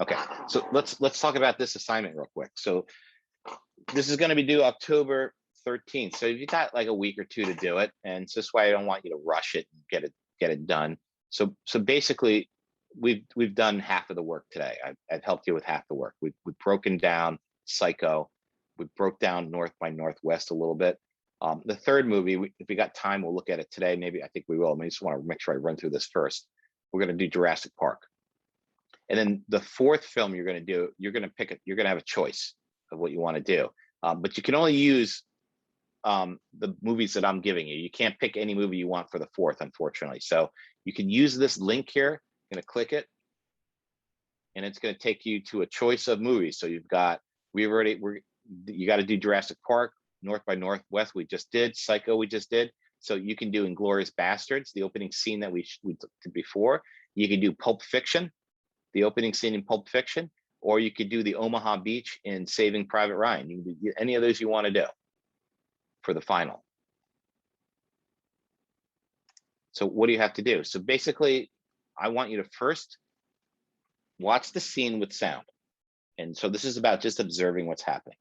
Okay, so let's talk about this assignment real quick. So this is going to be due October 13th. So you've got like a week or two to do it, and so this way I don't want you to rush it and get it done. So basically, we've done half of the work today. I've helped you with half the work. We've broken down Psycho. We broke down North by Northwest a little bit. The third movie, if we got time, we'll look at it today. Maybe I think we will. I just want to make sure I run through this first. We're going to do Jurassic Park. And then the fourth film you're going to do, you're going to have a choice of what you want to do. But you can only use the movies that I'm giving you. You can't pick any movie you want for the fourth, unfortunately. So you can use this link here. I'm going to click it, and it's going to take you to a choice of movies. So you've got, you got to do Jurassic Park, North by Northwest we just did, Psycho we just did. So you can do Inglourious Bastards, the opening scene that we did before. You can do Pulp Fiction, the opening scene in Pulp Fiction, or you could do the Omaha Beach in Saving Private Ryan. You can do any of those you want to do for the final. So what do you have to do? So basically, I want you to first watch the scene with sound. And so this is about just observing what's happening.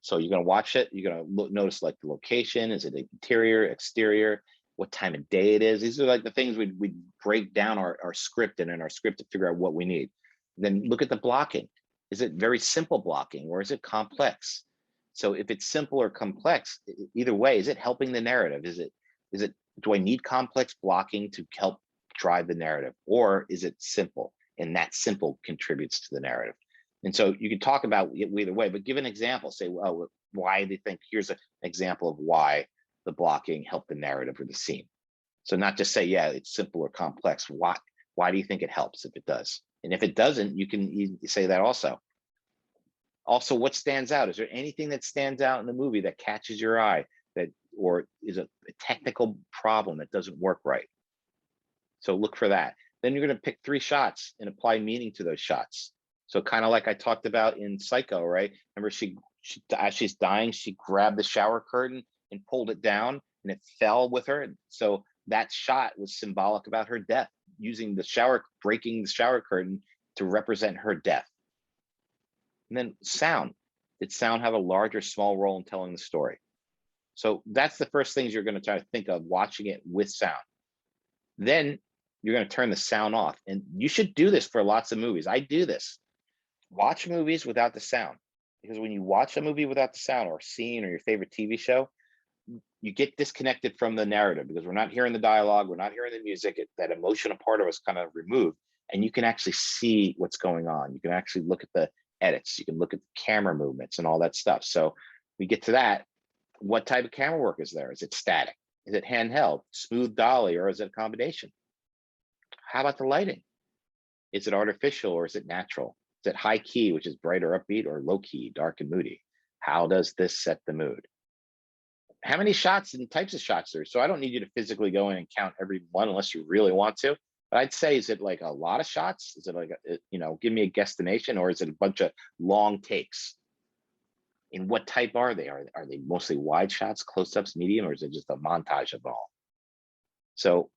So you're going to watch it. You're going to notice like the location. Is it interior, exterior? What time of day it is? These are like the things we break down our script and in our script to figure out what we need. Then look at the blocking. Is it very simple blocking or is it complex? So if it's simple or complex, either way, is it helping the narrative? Is it do I need complex blocking to help drive the narrative, or is it simple and that simple contributes to the narrative? And so you can talk about it either way, but give an example. Say, well, why do you think? Here's an example of why the blocking helped the narrative or the scene. So not just say, yeah, it's simple or complex. Why do you think it helps if it does? And if it doesn't, you can say that also. Also, what stands out? Is there anything that stands out in the movie that catches your eye, or is a technical problem that doesn't work right? So look for that. Then you're going to pick 3 shots and apply meaning to those shots. So kind of like I talked about in Psycho, right? Remember, as she's dying, she grabbed the shower curtain and pulled it down, and it fell with her. So that shot was symbolic about her death, using breaking the shower curtain to represent her death. And then sound. Did sound have a large or small role in telling the story? So that's the first things you're going to try to think of watching it with sound. Then you're going to turn the sound off. And you should do this for lots of movies. I do this. Watch movies without the sound. Because when you watch a movie without the sound, or scene, or your favorite TV show, you get disconnected from the narrative because we're not hearing the dialogue, we're not hearing the music. That emotional part of us kind of removed, and you can actually see what's going on. You can actually look at the edits, you can look at the camera movements and all that stuff. So we get to that. What type of camera work is there? Is it static? Is it handheld, smooth dolly, or is it a combination? How about the lighting? Is it artificial or is it natural? Is it high key, which is bright or upbeat, or low key, dark and moody? How does this set the mood? How many shots and types of shots there? So I don't need you to physically go in and count every one unless you really want to. But I'd say, is it like a lot of shots? Is it like, give me a guesstimation, or is it a bunch of long takes? And what type are they? Are they mostly wide shots, close-ups, medium, or is it just a montage of it all? So,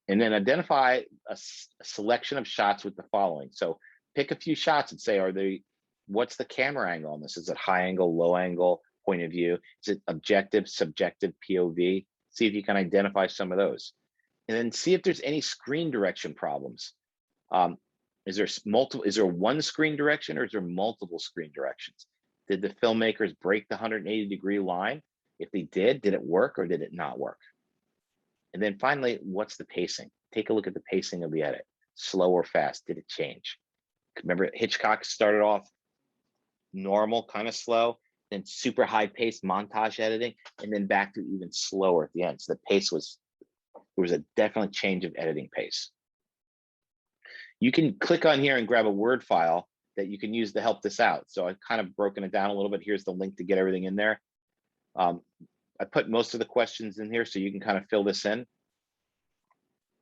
and then identify a selection of shots with the following. So pick a few shots and say, what's the camera angle on this? Is it high angle, low angle, point of view? Is it objective, subjective, POV? See if you can identify some of those. And then see if there's any screen direction problems. Is there one screen direction, or is there multiple screen directions? Did the filmmakers break the 180-degree line? If they did it work or did it not work? And then finally, what's the pacing? Take a look at the pacing of the edit. Slow or fast? Did it change? Remember, Hitchcock started off normal, kind of slow, then super high pace montage editing, and then back to even slower at the end. So the pace there was a definite change of editing pace. You can click on here and grab a Word file that you can use to help this out. So I've kind of broken it down a little bit. Here's the link to get everything in there. I put most of the questions in here so you can kind of fill this in.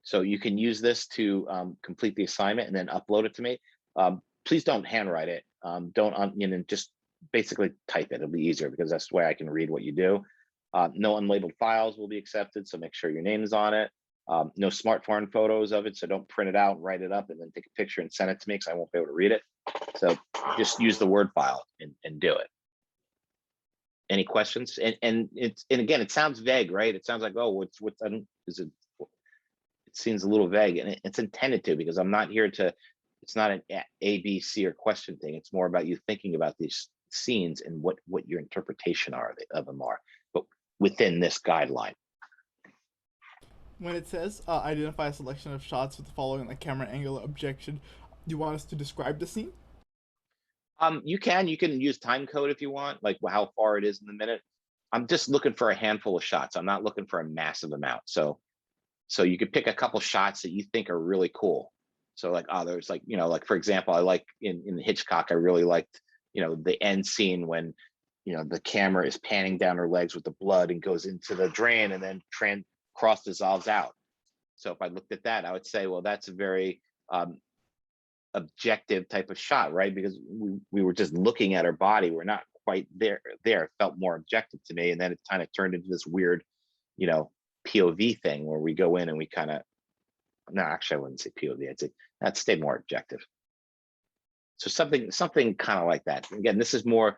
So you can use this to complete the assignment and then upload it to me. Please don't handwrite it. Just basically type it. It'll be easier because that's the way I can read what you do. No unlabeled files will be accepted, so make sure your name is on it. No smartphone photos of it, so don't print it out, write it up, and then take a picture and send it to me because I won't be able to read it. So just use the Word file and do it. Any questions? And again, it sounds vague, right? It sounds like, oh, what's is it? It seems a little vague, and it's intended to, because I'm not here to. It's not an A, B, C, or question thing. It's more about you thinking about these scenes and what your interpretation of them are, but within this guideline. When it says identify a selection of shots with the following like camera angle or objection, do you want us to describe the scene? You can use time code if you want, like how far it is in the minute. I'm just looking for a handful of shots. I'm not looking for a massive amount. So you could pick a couple shots that you think are really cool. So like, oh, there's like, like for example, I like in Hitchcock, I really liked, the end scene when, the camera is panning down her legs with the blood and goes into the drain and then cross dissolves out. So if I looked at that, I would say, well, that's a very objective type of shot, right? Because we were just looking at her body. We're not quite there. It felt more objective to me. And then it kind of turned into this weird, POV thing where we go in and we kind of, no, actually I wouldn't say POV. I'd say that stay more objective. So something kind of like that. Again, this is more,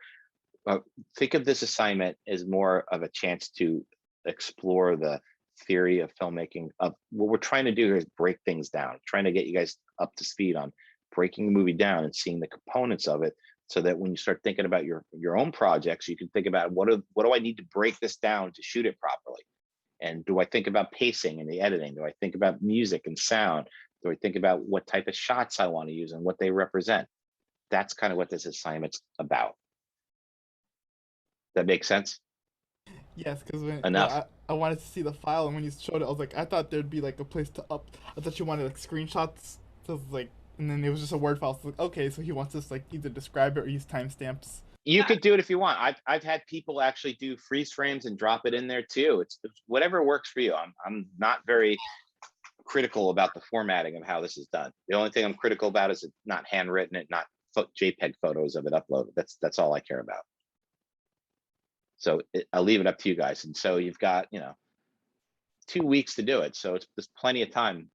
think of this assignment as more of a chance to explore the theory of filmmaking. Of what we're trying to do here is break things down, trying to get you guys up to speed on breaking the movie down and seeing the components of it, so that when you start thinking about your own projects, you can think about what do I need to break this down to shoot it properly. And do I think about pacing and the editing? Do I think about music and sound? Do I think about what type of shots I want to use and what they represent? That's kind of what this assignment's about. That makes sense? Yes, because Enough? I wanted to see the file, and when you showed it, I was like, I thought there'd be like a place to up. I thought you wanted like screenshots, so like, and then it was just a Word file. So like, okay, so he wants us like either describe it or use timestamps. You could do it if you want. I've had people actually do freeze frames and drop it in there too. It's whatever works for you. I'm not very critical about the formatting of how this is done. The only thing I'm critical about is it's not handwritten, it not JPEG photos of it uploaded. That's all I care about. So I'll leave it up to you guys. And so you've got 2 weeks to do it. So there's plenty of time